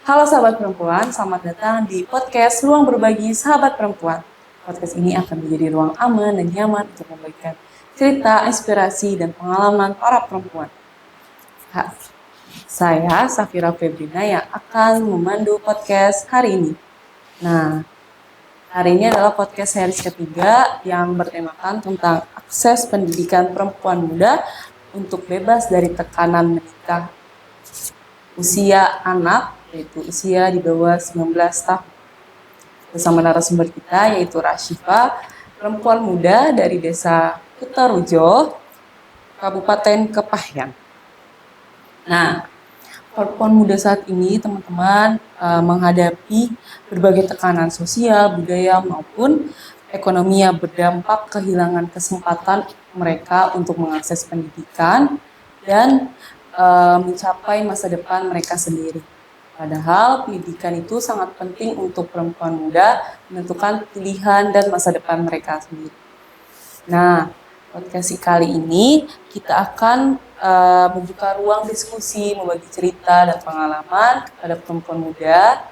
Halo sahabat perempuan, selamat datang di podcast Ruang Berbagi Sahabat Perempuan. Podcast ini akan menjadi ruang aman dan nyaman untuk membagikan cerita, inspirasi, dan pengalaman para perempuan. Saya Safira Febrina yang akan memandu podcast hari ini. Nah, hari ini adalah podcast series ketiga yang bertemakan tentang akses pendidikan perempuan muda untuk bebas dari tekanan menikah usia anak, yaitu usia di bawah 19 tahun. Bersama narasumber kita yaitu Rashifa, perempuan muda dari Desa Kutarujo, Kabupaten Kepahyang. Nah, perempuan muda saat ini teman-teman menghadapi berbagai tekanan sosial, budaya maupun ekonomi yang berdampak kehilangan kesempatan mereka untuk mengakses pendidikan dan mencapai masa depan mereka sendiri. Padahal pendidikan itu sangat penting untuk perempuan muda menentukan pilihan dan masa depan mereka sendiri. Nah, podcast kali ini kita akan membuka ruang diskusi, membagi cerita dan pengalaman kepada perempuan muda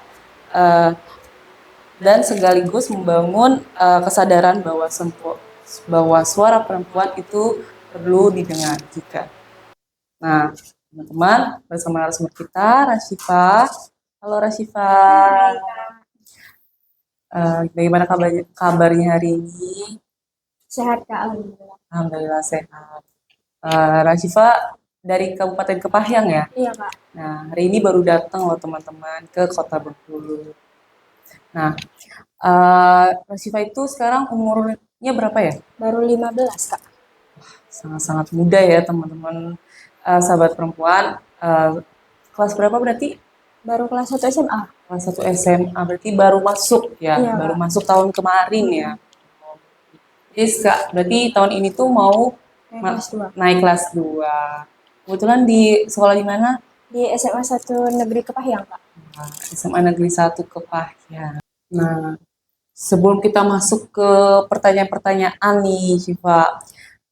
dan sekaligus membangun kesadaran bahwa suara perempuan itu perlu didengar juga. Nah, teman-teman, bersama narasumber kita, Rashifa. Halo Rashifa. Bagaimana kabarnya hari ini? Sehat Kak, Alhamdulillah. Alhamdulillah sehat. Rashifa dari Kabupaten Kepahyang ya? Iya Kak, Nah, hari ini baru datang loh teman-teman ke Kota Bengkulu. Nah, Rashifa itu sekarang umurnya berapa ya? baru 15 Kak. Sangat-sangat muda ya teman-teman, sahabat perempuan. Kelas berapa berarti? Baru kelas 1 SMA. Kelas 1 SMA, berarti baru masuk ya? Iya Baru Kak. masuk tahun kemarin ya? Jadi berarti tahun ini tuh mau Naik kelas 2. naik kelas 2. Kebetulan di sekolah di mana? Di SMA 1 Negeri Kepahyang Kak. SMA Negeri 1 Kepahyang. Nah, sebelum kita masuk ke pertanyaan-pertanyaan nih, Syifa.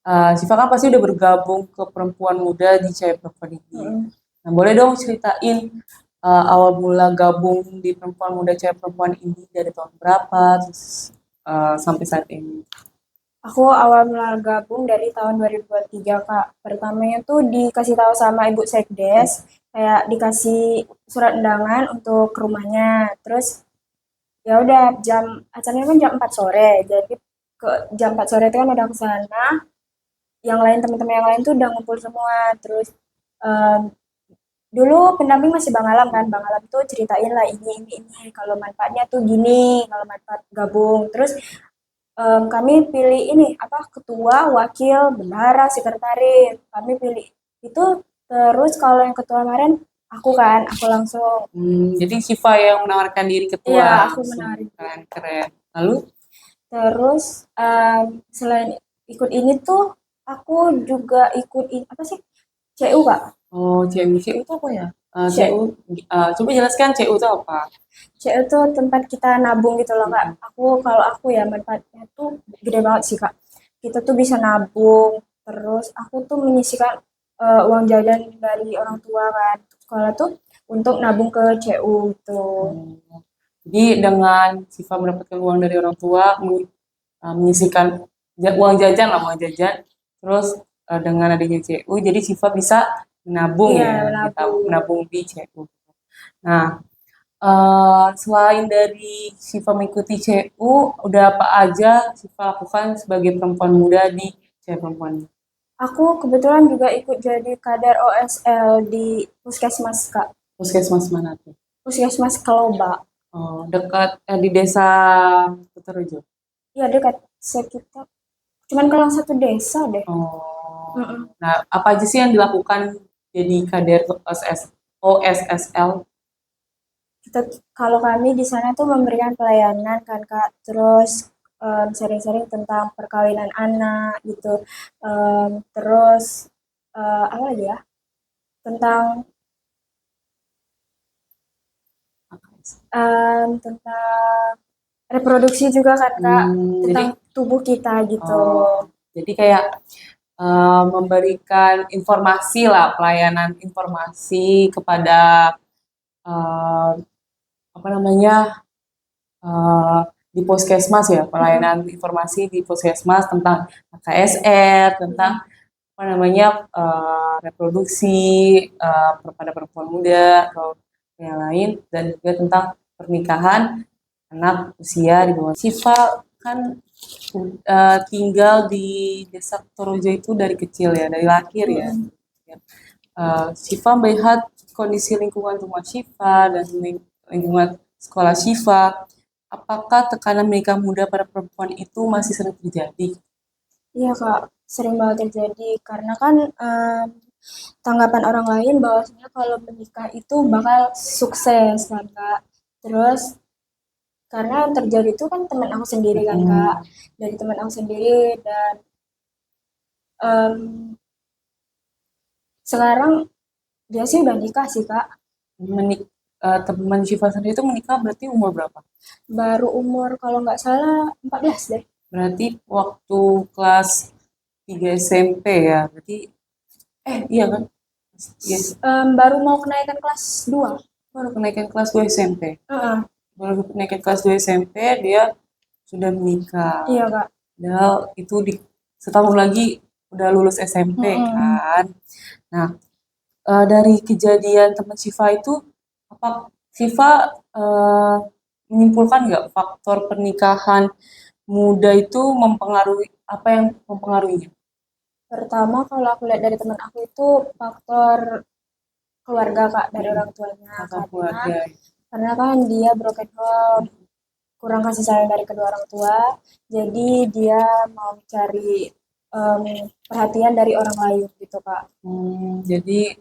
Syifa kan pasti udah bergabung ke perempuan muda di Cewek Perempuan ini. Nah, boleh dong ceritain awal mula gabung di perempuan muda Cewek Perempuan ini dari tahun berapa, terus sampai saat ini. Aku awal mula gabung dari tahun 2023 Kak. Pertamanya tuh dikasih tahu sama Ibu Sekdes, kayak dikasih surat undangan untuk ke rumahnya. Terus ya udah acaranya kan jam 4 sore. Jadi ke jam 4 sore itu kan udah ke sana. Yang lain teman-teman yang lain tuh udah ngumpul semua. Terus em, dulu pendamping masih Bang Alam kan, Bang Alam tuh ceritain lah ini kalau manfaatnya tuh gini, kalau manfaat gabung. Terus kami pilih ini apa ketua, wakil, bendahara, sekretaris. Kami pilih itu. Terus kalau yang ketua kemarin aku langsung. Jadi Syifa yang menawarkan diri ketua. Iya, aku Langsung. menarik. Keren, keren. Lalu? Terus selain ikut ini tuh aku juga ikut apa sih, CU Kak. Oh, CU itu apa ya? C- CU, coba jelaskan CU itu apa? CU tuh tempat kita nabung gitu loh Kak. Kalau aku ya manfaatnya tuh gede banget sih Kak. Kita tuh bisa nabung, terus aku tuh menyisihkan uang jajan dari orang tua kan. Sekolah tuh untuk nabung ke CU gitu. Jadi dengan Syifa mendapatkan uang dari orang tua, menyisihkan uang jajan, terus dengan adanya CU, jadi Syifa bisa menabung Iya, ya, nabung. menabung di CU. Nah, selain dari Syifa mengikuti CU, udah apa aja Syifa lakukan sebagai perempuan muda di CU Perempuan? Aku kebetulan juga ikut jadi kadar OSL di Puskesmas Kak. Puskesmas mana tuh? Puskesmas Keloba. Oh, dekat di desa Kutorejo. Iya dekat sekitar. Cuman kalau satu desa deh. Oh, Mm-mm. nah apa aja sih yang dilakukan jadi kader OSSL? Kita kalau kami di sana tuh memberikan pelayanan kan Kak, terus sharing-sharing tentang perkawinan anak gitu. Terus apa lagi ya, tentang tentang reproduksi juga kan Kak, Jadi, tentang tubuh kita gitu. jadi kayak memberikan informasi lah, pelayanan informasi kepada uh, apa namanya di puskesmas ya, pelayanan informasi di puskesmas tentang KSR, tentang apa namanya reproduksi pada perempuan muda atau yang lain, dan juga tentang pernikahan anak usia di bawah. Siva kan tinggal di Desa Torojo itu dari kecil ya, dari lahir ya. Siva melihat kondisi lingkungan rumah Siva dan lingkungan sekolah Siva. Apakah tekanan menikah muda pada perempuan itu masih sering terjadi? Iya Kak, sering banget terjadi karena kan tanggapan orang lain bahwasanya kalau menikah itu bakal sukses kan Kak. Terus karena yang terjadi itu kan teman aku sendiri kan Kak, dari teman aku sendiri dan em, sekarang dia sih udah nikah sih Kak, Teman Siva sendiri itu menikah berarti umur berapa? baru umur kalau nggak salah 14 deh. Berarti waktu kelas 3 SMP ya. Berarti iya kan? Yes. Baru mau kenaikan kelas 2. Baru kenaikan kelas 2 SMP. Heeh. Baru kenaikan kelas 2 SMP dia sudah menikah. Iya Kak. Padahal itu setahun lagi udah lulus SMP Mm-mm. kan. Nah, dari kejadian teman Siva itu, apa Siva menyimpulkan nggak faktor pernikahan muda itu mempengaruhi apa yang mempengaruhinya? Pertama kalau aku lihat dari teman aku itu faktor keluarga Kak, dari orang tuanya Faktor karena keluarga. kan dia broken home, kurang kasih sayang dari kedua orang tua, jadi dia mau cari em, perhatian dari orang lain gitu Kak. Jadi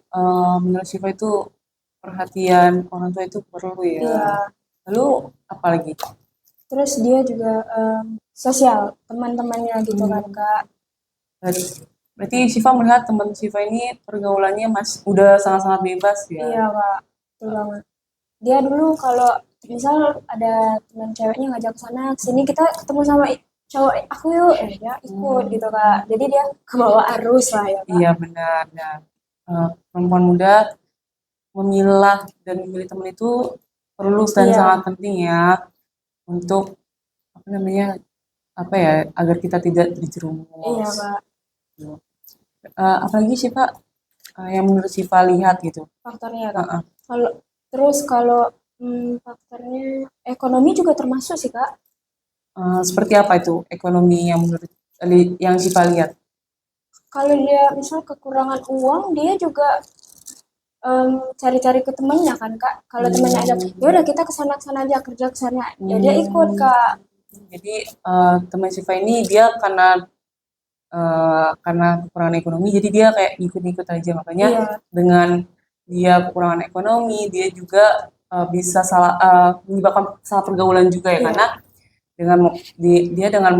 menurut Siva itu perhatian orang tua itu perlu ya. Iya, Lalu apa lagi? terus dia juga sosial teman-temannya gitu kan Hmm, Kak. berarti Siva melihat teman Siva ini pergaulannya udah sangat-sangat bebas ya. Iya Kak, betul banget. Dia dulu kalau misal ada teman ceweknya ngajak ke sana sini kita ketemu sama cowok aku yuk, dia ikut gitu Kak. Jadi dia kebawa arus lah ya Kak. Iya benar. Nah, perempuan muda memilah dan memilih teman itu perlu dan Iya, sangat penting ya untuk apa namanya apa ya agar kita tidak iya dijerumus. Kak. Apalagi sih Pak yang menurut Siva lihat gitu. Faktornya ya Kak. Uh-uh. Kalau kalau faktornya ekonomi juga termasuk sih Kak. Seperti apa itu ekonomi yang menurut yang Siva lihat? Kalau dia misal kekurangan uang, dia juga cari-cari ke temennya kan Kak. Kalau temennya ada, ya Hmm, udah kita kesana aja kerja kesana, ya dia ikut hmm. Kak. Jadi teman Siva ini dia karena kekurangan ekonomi jadi dia kayak ikut-ikut aja makanya Iya, dengan dia kekurangan ekonomi dia juga bisa menyebabkan salah pergaulan juga ya iya, karena dengan dia dengan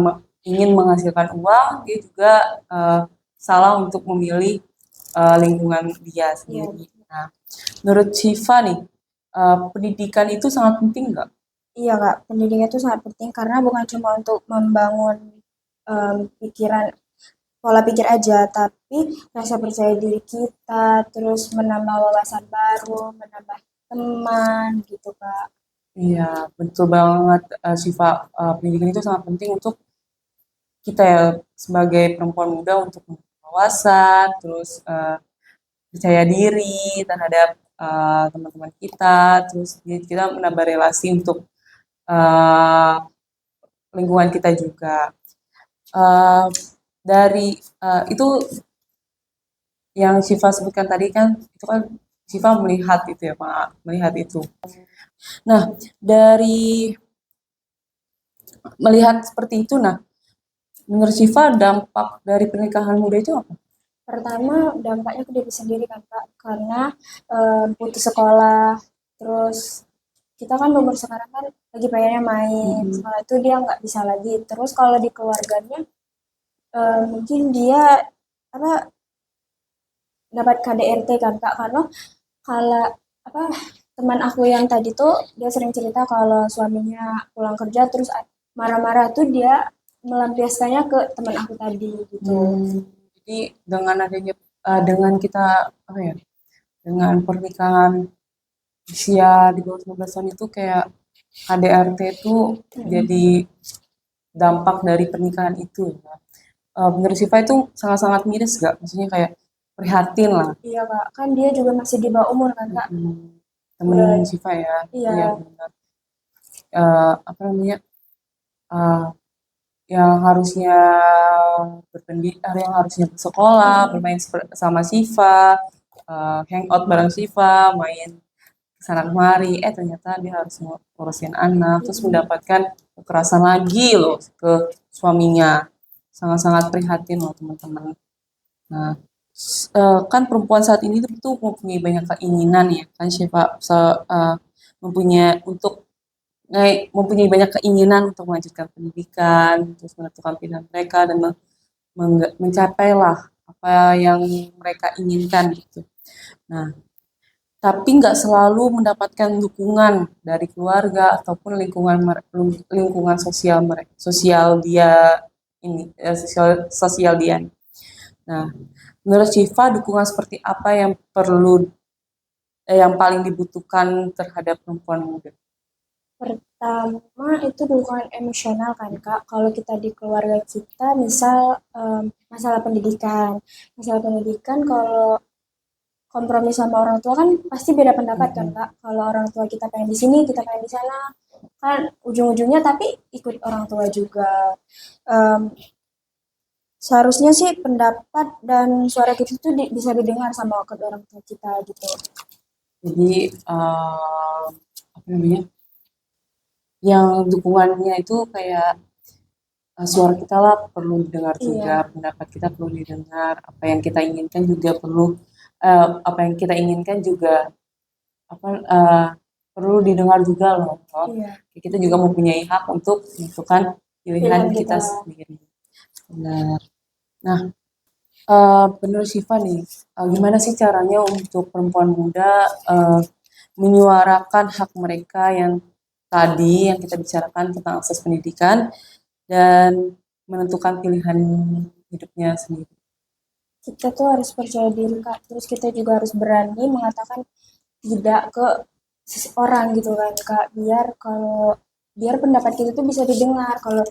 ingin menghasilkan uang dia juga uh, salah untuk memilih lingkungan dia iya. sendiri. Nah, menurut Shiva nih pendidikan itu sangat penting nggak? Iya Kak, pendidikan itu sangat penting karena bukan cuma untuk membangun pikiran, pola pikir aja, tapi rasa percaya diri kita, terus menambah wawasan baru, menambah teman gitu Kak. Iya, betul banget Shiva. Pendidikan itu sangat penting untuk kita ya sebagai perempuan muda untuk wawasan, terus percaya diri terhadap teman-teman kita, terus kita menambah relasi untuk uh, lingkungan kita juga. Uh, dari itu yang Siva sebutkan tadi kan, itu kan Siva melihat itu ya Pak, melihat itu. Nah, dari melihat seperti itu, nah menurut Siva dampak dari pernikahan muda itu apa? Pertama dampaknya ke diri sendiri kan Kak, karena putus sekolah, terus kita kan umur sekarang kan lagi pengennya main, Mm-mm. sekolah itu dia nggak bisa lagi. Terus kalau di keluarganya mungkin dia apa dapat KDRT kan Kak, karena kalau apa teman aku yang tadi tuh dia sering cerita kalau suaminya pulang kerja terus marah-marah tuh dia melampiaskannya ke teman aku tadi gitu. Jadi dengan adanya dengan kita apa ya dengan pernikahan usia di bawah 19 tahun itu kayak KDRT itu jadi dampak dari pernikahan itu ya. Menurut Siva itu sangat-sangat miris gak? Maksudnya kayak prihatin lah. Iya Kak, kan dia juga masih di bawah umur kan Kak. Temen Udah, Siva ya, iya, iya benar. Apa namanya? eh, yang harusnya berpendidikan, yang harusnya bersekolah, bermain sama Siva, hangout bareng Siva, main kesana kemari, ternyata dia harus ngurusin anak, terus mendapatkan kekerasan lagi loh ke suaminya. Sangat-sangat prihatin loh teman-teman. Nah, kan perempuan saat ini tuh mempunyai banyak keinginan ya kan Syifa, mempunyai untuk mempunyai banyak keinginan untuk melanjutkan pendidikan, terus menentukan pilihan mereka dan mencapailah apa yang mereka inginkan gitu. Nah, tapi nggak selalu mendapatkan dukungan dari keluarga ataupun lingkungan sosial mereka, sosial dia ini, sosial dia. Nah, menurut Syifa dukungan seperti apa yang yang paling dibutuhkan terhadap perempuan muda? pertama itu dukungan emosional kan Kak. Kalau kita di keluarga kita, misal masalah pendidikan. Masalah pendidikan kalau kompromi sama orang tua kan pasti beda pendapat kan Kak. Kalau orang tua kita pengen di sini, kita pengen di sana, kan ujung-ujungnya tapi ikut orang tua juga. Em, Seharusnya sih pendapat dan suara kita tuh bisa didengar sama kedua orang tua kita gitu. Jadi apa namanya? Yang dukungannya itu kayak suara kita lah perlu didengar juga, Iya, pendapat kita perlu didengar, apa yang kita inginkan juga perlu apa yang kita inginkan juga apa perlu didengar juga loh. Toh. iya. Kita juga mempunyai hak untuk menentukan pilihan Pilihan kita kita. sendiri. Benar. Nah, menurut Syifa nih, gimana sih caranya untuk perempuan muda menyuarakan hak mereka yang tadi yang kita bicarakan tentang akses pendidikan dan menentukan pilihan hidupnya sendiri. Kita tuh harus percaya diri Kak. Terus kita juga harus berani mengatakan tidak ke seseorang gitu kan Kak. Biar pendapat kita tuh bisa didengar. Kalau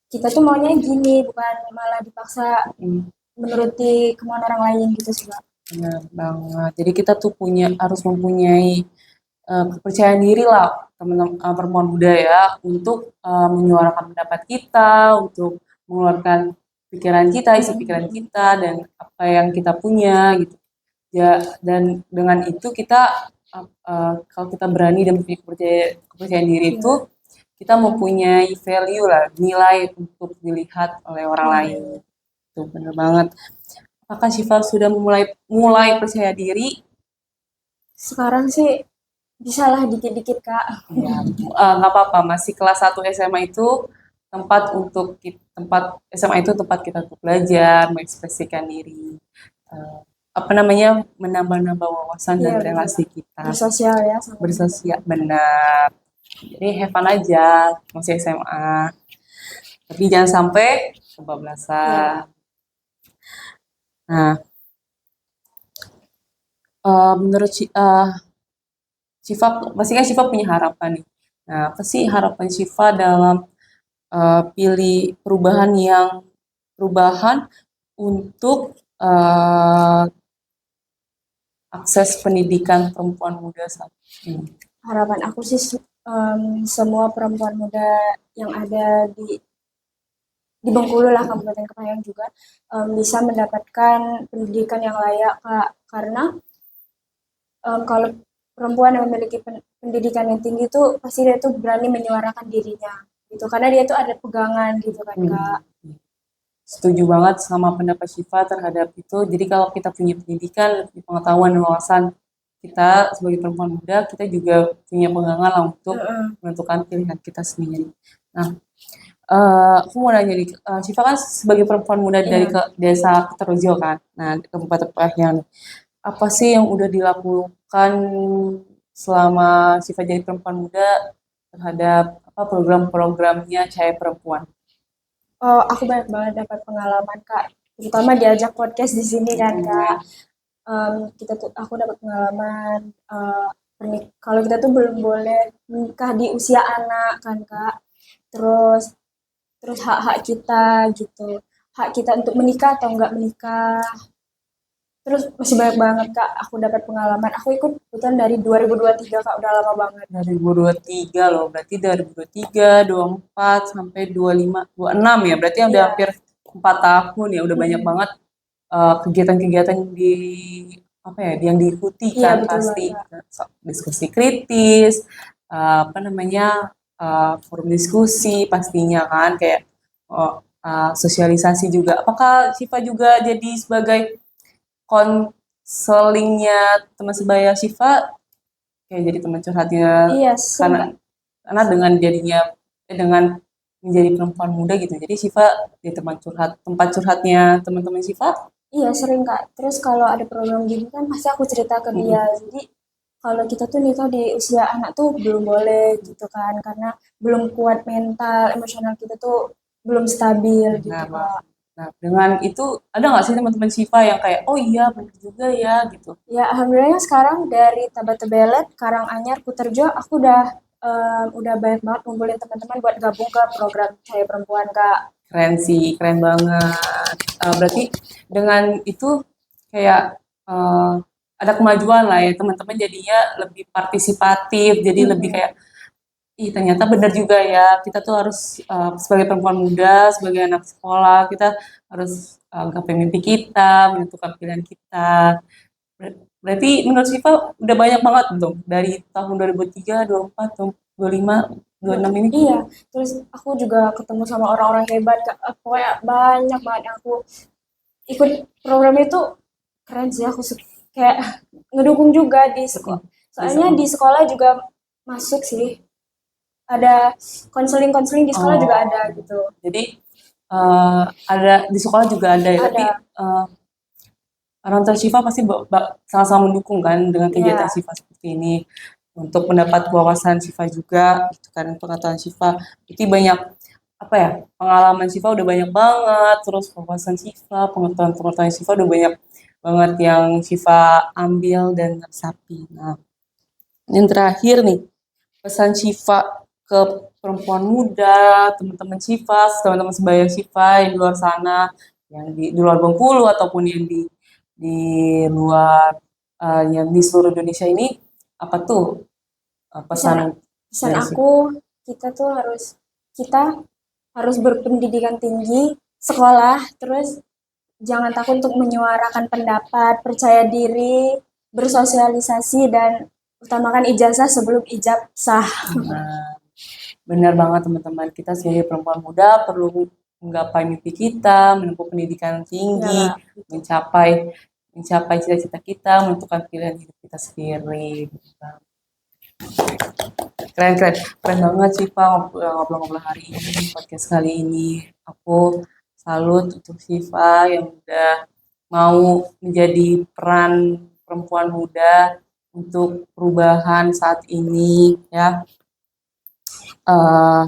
kita tuh maunya gini, bukan malah dipaksa Hmm, menuruti kemauan orang lain gitu sih Kak. benar banget. Jadi kita tuh harus mempunyai kepercayaan diri lah teman-teman perempuan muda ya untuk menyuarakan pendapat kita, untuk mengeluarkan pikiran kita, isi pikiran kita dan apa yang kita punya gitu. Ya, dan dengan itu kita kalau kita berani dan punya kepercayaan diri itu Iya. kita mempunyai value lah, nilai untuk dilihat oleh orang lain. Iya. Tuh, bener banget. Apakah Syifa sudah mulai percaya diri? Sekarang sih bisalah dikit-dikit Kak. Ya, nggak apa-apa. Masih kelas 1 SMA itu tempat SMA itu tempat kita untuk belajar, mengekspresikan diri, eh, apa namanya, menambah-nambah wawasan dan Iya betul relasi Kak. kita. Bersosial ya sama Bersosial, teman-teman. benar. Jadi have fun aja, masih SMA. Tapi jangan sampai Iya. kebablasan. Nah, menurut Syifa, pasti kan Syifa punya harapan nih. Nah, apa sih harapan Syifa dalam pilih perubahan untuk akses pendidikan perempuan muda saat ini? Harapan aku sih semua perempuan muda yang ada di Bengkulu lah Kabupaten Kepanjen juga bisa mendapatkan pendidikan yang layak Kak. Karena kalau perempuan yang memiliki pendidikan yang tinggi tuh pasti dia tuh berani menyuarakan dirinya gitu. Karena dia tuh ada pegangan gitu kan Kak. Hmm. Setuju banget sama pendapat Syifa terhadap itu. Jadi kalau kita punya pendidikan, punya pengetahuan dan wawasan, kita sebagai perempuan muda, kita juga punya pegangan lah untuk Heeh. menentukan pilihan kita sendiri. Nah, aku mau nanya nih, Syifa kan sebagai perempuan muda dari Iya. desa Keterojo kan, nah di Kabupaten Parahyangan, apa sih yang udah dilakukan selama Syifa jadi perempuan muda terhadap apa program-programnya Cahaya Perempuan? Oh, aku banyak banget dapat pengalaman Kak. Terutama diajak podcast di sini kan Kak. Hmm, Kita tuh aku dapat pengalaman kalau kita tuh belum boleh menikah di usia anak kan Kak. Terus terus hak-hak kita gitu. Hak kita untuk menikah atau enggak menikah. Terus masih banyak banget Kak aku dapat pengalaman. Aku ikut ikutan dari 2023 Kak, udah lama banget. 2023 loh, berarti 2023, 24 sampai 25, 26 ya. Berarti udah Iya, hampir 4 tahun ya, udah banyak mm-mm. banget kegiatan-kegiatan apa ya, yang diikuti Iya kan betul banget pasti. Kak. Diskusi kritis, apa namanya, forum diskusi pastinya kan kayak sosialisasi juga. Apakah Syifa juga jadi sebagai konselingnya teman sebaya Syifa, kayak jadi teman curhatnya, Iya sering karena Kak. dengan jadinya dengan menjadi perempuan muda gitu. Jadi Syifa di tempat curhatnya teman-teman Syifa. Iya sering Kak. Terus kalau ada program gini kan pasti aku cerita ke dia. Mm-mm. Jadi kalau kita tuh nikah di usia anak tuh belum boleh gitu kan, karena belum kuat mental, emosional kita tuh belum stabil gitu Nah, Kak. nah, dengan itu ada nggak sih teman-teman Syifa yang kayak, oh iya benar juga ya gitu. Ya alhamdulillah sekarang dari Tabatebelet, Karanganyar, Kuterjo, aku udah banyak banget ngumpulin teman-teman buat gabung ke program Saya Perempuan Kak. Keren sih, keren banget. Berarti dengan itu kayak eh, ada kemajuan lah ya, teman-teman jadinya lebih partisipatif, jadi lebih Mm-mm. kayak, ih ternyata benar juga ya, kita tuh harus sebagai perempuan muda, sebagai anak sekolah, kita harus gapai mimpi kita, menentukan pilihan kita. Berarti menurut Siva udah banyak banget dong dari tahun 2003, 24, 25, 26 ini. Iya, terus aku juga ketemu sama orang-orang hebat Kak. Pokoknya banyak banget yang aku ikut program itu, keren sih kayak ngedukung juga di sekolah. Mm-mm. Di Soalnya sekolah. di sekolah juga masuk sih. Ada konseling-konseling di sekolah juga ada Oh, gitu. jadi ada di sekolah juga ada ya, tapi Ada. eh, orang tua Syifa pasti sama-sama mendukung kan dengan kegiatan Ya, Syifa seperti ini untuk mendapat wawasan Syifa juga, gitu kan pengetahuan Syifa. Jadi banyak apa ya, pengalaman Syifa udah banyak banget, terus wawasan Syifa, pengetahuan-pengetahuan Syifa udah banyak banget yang Syifa ambil dan resapi. Nah, yang terakhir nih, pesan Syifa ke perempuan muda, teman-teman Syifa, teman-teman sebaya Syifa yang di luar sana, yang di luar Bengkulu ataupun yang di luar yang di seluruh Indonesia ini, apa tuh pesan pesan pesan dari Syifa? aku, kita tuh kita harus berpendidikan tinggi, sekolah, terus jangan takut untuk menyuarakan pendapat, percaya diri, bersosialisasi, dan utamakan ijazah sebelum ijab sah. Nah, benar banget teman-teman, kita sebagai perempuan muda perlu menggapai mimpi kita, menempuh pendidikan Ya tinggi, Kak. mencapai mencapai cita-cita kita, menentukan pilihan hidup kita sendiri. Gitu. Keren, keren, keren banget sih Pak ngobrol-ngobrol hari ini, podcast kali ini. Aku salut untuk Siva yang udah mau menjadi peran perempuan muda untuk perubahan saat ini ya. Eh,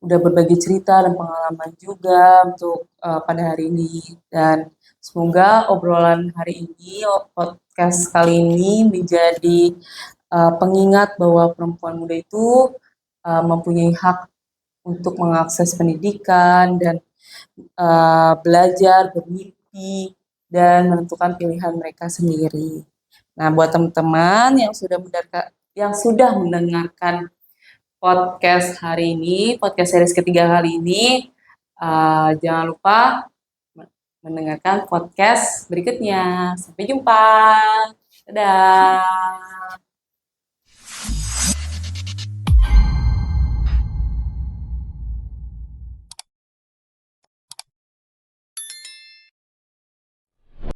udah berbagi cerita dan pengalaman juga untuk pada hari ini, dan semoga obrolan hari ini, podcast kali ini menjadi pengingat bahwa perempuan muda itu mempunyai hak untuk mengakses pendidikan dan belajar, bermimpi, dan menentukan pilihan mereka sendiri. Nah, buat teman-teman yang sudah mendengarkan podcast hari ini, podcast series ketiga kali ini, jangan lupa mendengarkan podcast berikutnya. Sampai jumpa. Dadah.